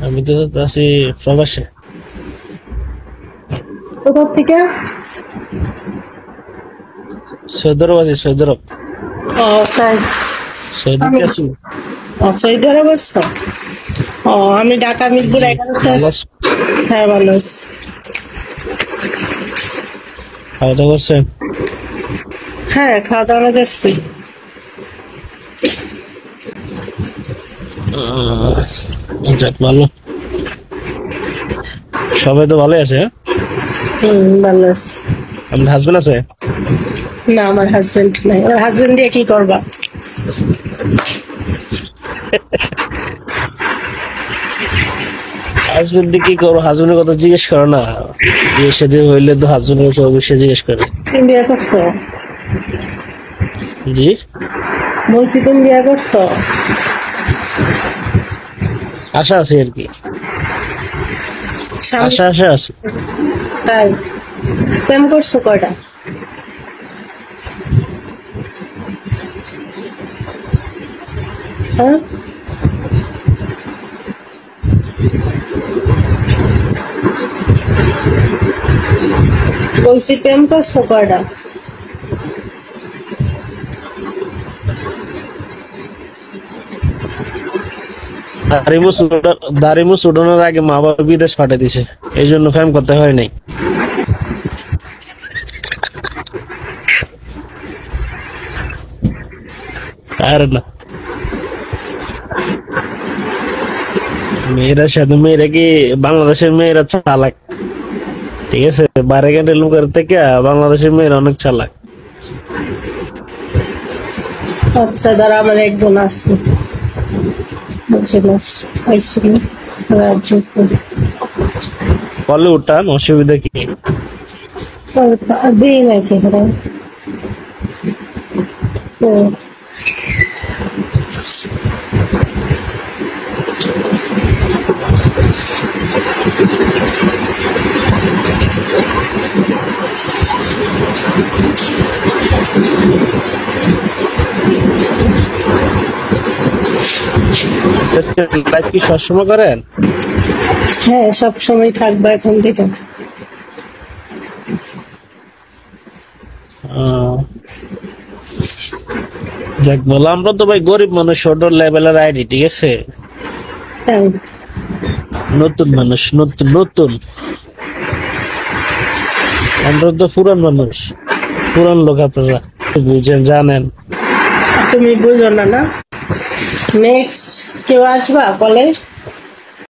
আমি তো আছি প্রবাসে। কোথা থেকে? সৌদি আরব আছি, সৌদি আরব। ও তাই। সৌদিতে আমি আছি। সৌদি আরব আছো? ও আমি ঢাকা মিরপুর জি, 11তে ভালো আছি। আছি। হ্যাঁ ভালো আছি। খাওয়া দাওয়া করছেন? হ্যাঁ খাওয়া দাওয়া করছি। যাক ভালো। সবাই তো ভালোই আছে, হ্যাঁ? ভালো আছি। আপনার হাজবেন্ড আছে? না আমার হাজবেন্ড নাই। আমার হাজবেন্ড দিয়ে কি করবা? হাজবেন্ড দিয়ে কি করবো? হাজবেন্ডের কথা জিজ্ঞেস করো না। বিয়ে সাথে হইলে তো হাজবেন্ডের কথা অবশ্যই জিজ্ঞেস করে। তুমি বিয়ে করছো? জি, বলছি তুমি বিয়ে করছো? আশা আছে আর কি। স্বামী? আশা আছে। তাই প্রেম করছো কয়টা? হ্যাঁ বলছি প্রেম করছো কয়টা? দাড়ি মুছ উঠানোর আগে মা বাবা বিদেশ পাঠিয়ে দিছে, এই জন্য ফ্যাম করতে হয় নাই। আর না, মেয়েরা সাথে মেয়েরা কি বাংলাদেশের মেয়েরা চালাক, ঠিক আছে? বাইরে গেলে লোকের থেকে বাংলাদেশের মেয়েরা অনেক চালাক। আচ্ছা দাঁড়া আমার একজন আছে বলে উঠান, অসুবিধা কি? দিই নাকি লাইফ কি সবসময় করেন? হ্যাঁ সব সময় থাকবো এখন থেকে। যাক বলো, আমরা তো ভাই গরিব মানুষ, ছোট লেভেলের আইডি, ঠিক আছে? হ্যাঁ নতুন মানুষ, নতুন নতুন। আমরা তো পুরান মানুষ, পুরান লোক। আপনারা বুঝেন, জানেন। তুমি বুঝো না না? নেক্সট কেউ আসবা বলে?